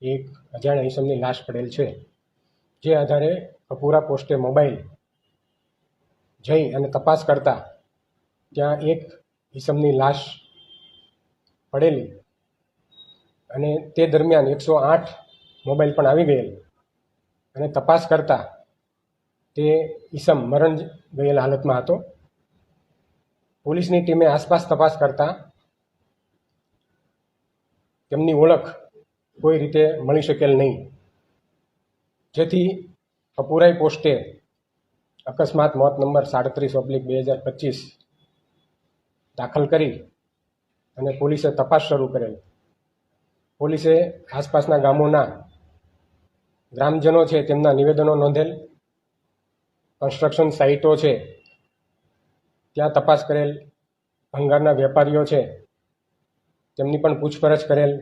એક અજાણ્યા ઈસમની લાશ પડેલ છે, જે આધારે કપૂરા પોસ્ટે મોબાઈલ જઈ અને તપાસ કરતા ત્યાં એક ઈસમની લાશ પડેલી અને તે દરમિયાન 108 મોબાઈલ પણ આવી ગયેલ અને તપાસ કરતા તે ઈસમ મરણ ગયેલ હાલતમાં હતો. પોલીસની ટીમે આસપાસ તપાસ કરતા તેમની ઓળખ કોઈ રીતે મળી શકેલ નહીં, જેથી કપૂરાઈ પોસ્ટે અકસ્માત મોત નંબર 37/2025 દાખલ કરી અને પોલીસે તપાસ શરૂ કરેલ. પોલીસે આસપાસના ગામોના ગ્રામજનો છે તેમના નિવેદનો નોંધેલ, કન્સ્ટ્રક્શન સાઇટો છે ત્યાં તપાસ કરેલ, ભંગારના વેપારીઓ છે તેમની પણ પૂછપરછ કરેલ,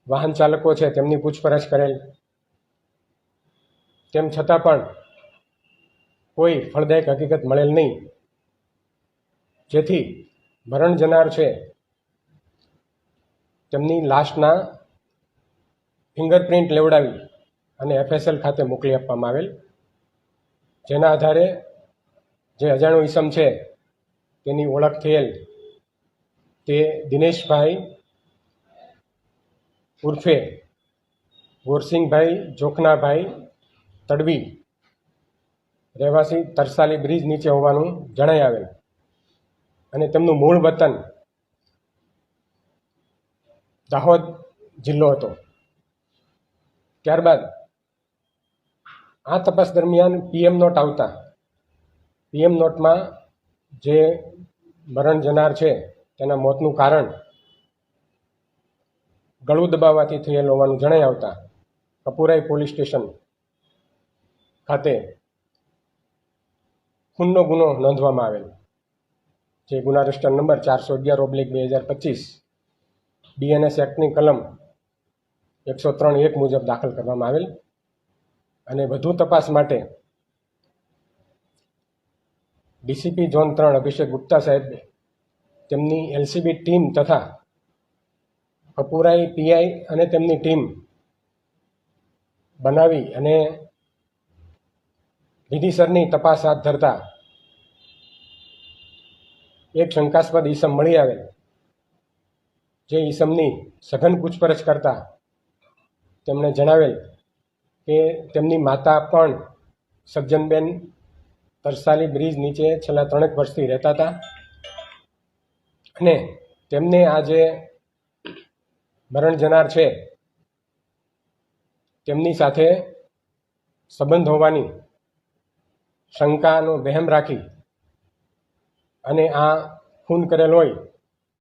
વાહન ચાલકો છે તેમની પૂછપરછ કરેલ. તેમ છતાં પણ કોઈ ફળદાયક હકીકત મળેલ નહીં, જેથી મરણ જનાર છે તેમની લાશના ફિંગરપ્રિન્ટ લેવડાવી અને FSL ખાતે મોકલી આપવામાં આવેલ. જેના આધારે જે અજાણ્યો ઈસમ છે તેની ઓળખ થયેલ તે દિનેશભાઈ ઉર્ફે ગોરસિંગભાઈ જોખનાભાઈ તડવી, રહેવાસી તરસાલી બ્રિજ નીચે હોવાનું જણાઈ આવેલ અને તેમનું મૂળ વતન દાહોદ જિલ્લો હતો. ત્યારબાદ આ તપાસ દરમિયાન PM નોટ આવતા PM નોટમાં જે મરણ જનાર છે તેના મોતનું કારણ ગળું દબાવવાથી થયેલ હોવાનું જણાઈ આવતા કપૂરાઈ પોલીસ સ્ટેશન ખાતે ખૂનનો ગુનો નોંધવામાં આવેલ, જે ગુના રજિસ્ટર નંબર 411/2025 BNS એક્ટની કલમ 103(1) મુજબ દાખલ કરવામાં આવેલ અને વધુ તપાસ માટે DCP ઝોન 3 અભિષેક ગુપ્તા સાહેબ તેમની LCB ટીમ તથા કપૂરાઈ PI અને તેમની ટીમ બનાવી અને વિધિસરની તપાસ હાથ ધરતા એક શંકાસ્પદ ઈસમ મળી આવેલ, જે ઈસમની સઘન પૂછપરછ કરતા તેમણે જણાવેલ કે તેમની માતા પણ સજ્જનબેન તરસાલી બ્રિજ નીચે છેલ્લા 3 વર્ષથી રહેતા હતા અને તેમને આ જે મરણ જનાર છે તેમની સાથે સંબંધ હોવાની શંકાનો વહેમ રાખી અને આ ખૂન કરેલ હોય